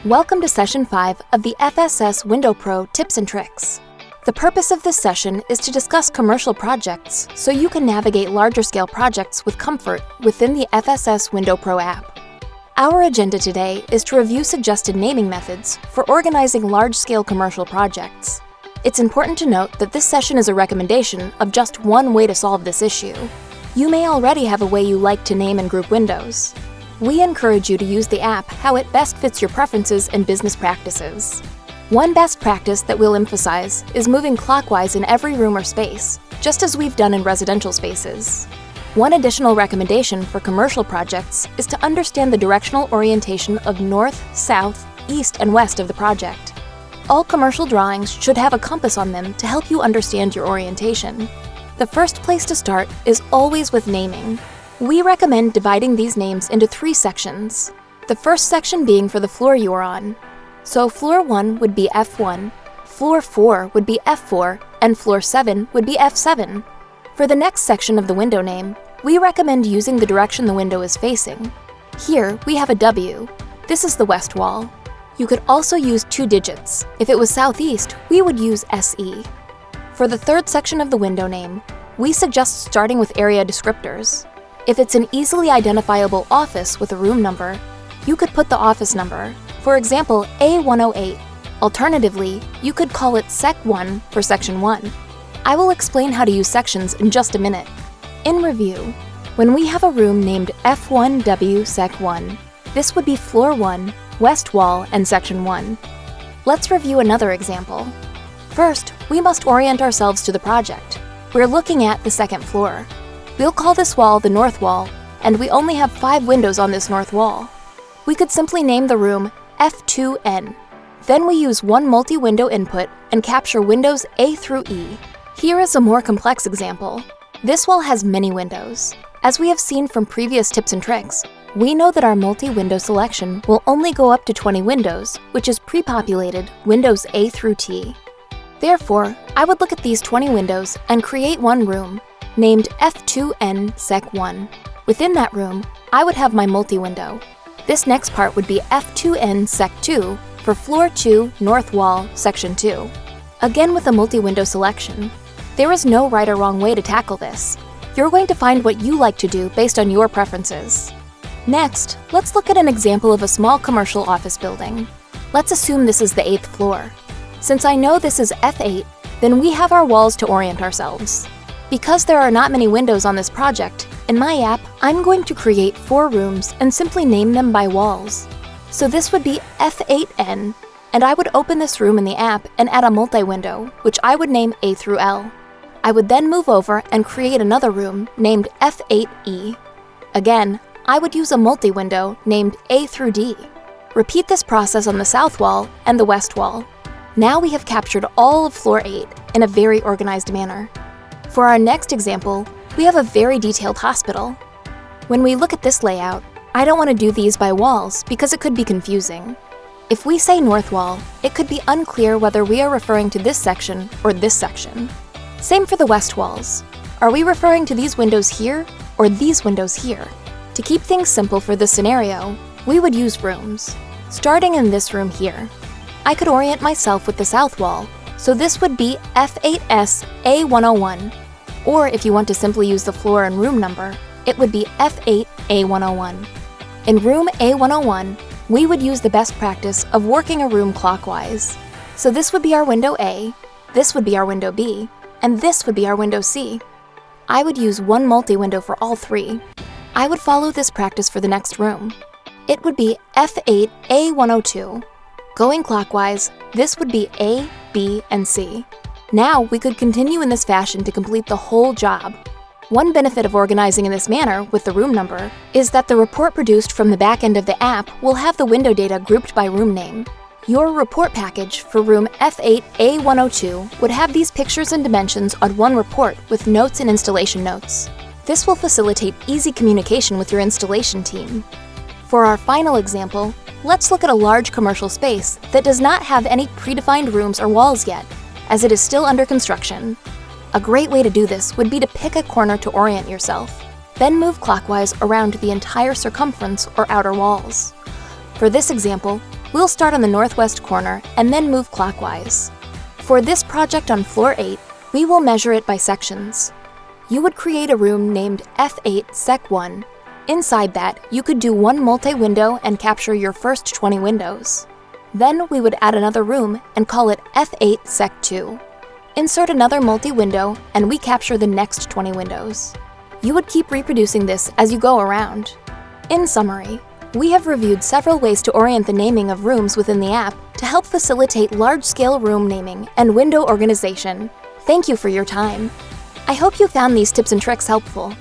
Welcome to Session 5 of the FSS Window Pro Tips and Tricks. The purpose of this session is to discuss commercial projects so you can navigate larger scale projects with comfort within the FSS Window Pro app. Our agenda today is to review suggested naming methods for organizing large-scale commercial projects. It's important to note that this session is a recommendation of just one way to solve this issue. You may already have a way you like to name and group windows. We encourage you to use the app how it best fits your preferences and business practices. One best practice that we'll emphasize is moving clockwise in every room or space, just as we've done in residential spaces. One additional recommendation for commercial projects is to understand the directional orientation of north, south, east, and west of the project. All commercial drawings should have a compass on them to help you understand your orientation. The first place to start is always with naming. We recommend dividing these names into 3 sections. The first section being for the floor you are on. So floor 1 would be F1, floor 4 would be F4, and floor 7 would be F7. For the next section of the window name, we recommend using the direction the window is facing. Here, we have a W. This is the west wall. You could also use 2 digits. If it was southeast, we would use SE. For the third section of the window name, we suggest starting with area descriptors. If it's an easily identifiable office with a room number, you could put the office number, for example, A108. Alternatively, you could call it Sec 1 for Section 1. I will explain how to use sections in just a minute. In review, when we have a room named F1W Sec 1, this would be Floor 1, West Wall, and Section 1. Let's review another example. First, we must orient ourselves to the project. We're looking at the second floor. We'll call this wall the north wall, and we only have 5 windows on this north wall. We could simply name the room F2N. Then we use one multi-window input and capture windows A through E. Here is a more complex example. This wall has many windows. As we have seen from previous tips and tricks, we know that our multi-window selection will only go up to 20 windows, which is pre-populated windows A through T. Therefore, I would look at these 20 windows and create one room, named F2N Sec 1. Within that room, I would have my multi-window. This next part would be F2N Sec 2 for Floor 2, North Wall, Section 2. Again with a multi-window selection. There is no right or wrong way to tackle this. You're going to find what you like to do based on your preferences. Next, let's look at an example of a small commercial office building. Let's assume this is the 8th floor. Since I know this is F8, then we have our walls to orient ourselves. Because there are not many windows on this project, in my app, I'm going to create 4 rooms and simply name them by walls. So this would be F8N, and I would open this room in the app and add a multi-window, which I would name A through L. I would then move over and create another room named F8E. Again, I would use a multi-window named A through D. Repeat this process on the south wall and the west wall. Now we have captured all of floor 8 in a very organized manner. For our next example, we have a very detailed hospital. When we look at this layout, I don't want to do these by walls because it could be confusing. If we say north wall, it could be unclear whether we are referring to this section or this section. Same for the west walls. Are we referring to these windows here or these windows here? To keep things simple for this scenario, we would use rooms. Starting in this room here, I could orient myself with the south wall, so this would be F8S A101. Or if you want to simply use the floor and room number, it would be F8 A101. In room A101, we would use the best practice of working a room clockwise. So this would be our window A, this would be our window B, and this would be our window C. I would use one multi-window for all 3. I would follow this practice for the next room. It would be F8 A102. Going clockwise, this would be A, B, and C. Now we could continue in this fashion to complete the whole job. One benefit of organizing in this manner with the room number is that the report produced from the back end of the app will have the window data grouped by room name. Your report package for room F8 A102 would have these pictures and dimensions on one report with notes and installation notes. This will facilitate easy communication with your installation team. For our final example, let's look at a large commercial space that does not have any predefined rooms or walls yet, as it is still under construction. A great way to do this would be to pick a corner to orient yourself. Then move clockwise around the entire circumference or outer walls. For this example, We'll start on the northwest corner and then move clockwise. For this project on floor 8, we will measure it by sections. You would create a room named F8 Sec 1. Inside that, you could do one multi-window and capture your first 20 windows. Then we would add another room and call it F8 Sec 2. Insert another multi-window and we capture the next 20 windows. You would keep reproducing this as you go around. In summary, we have reviewed several ways to orient the naming of rooms within the app to help facilitate large-scale room naming and window organization. Thank you for your time. I hope you found these tips and tricks helpful.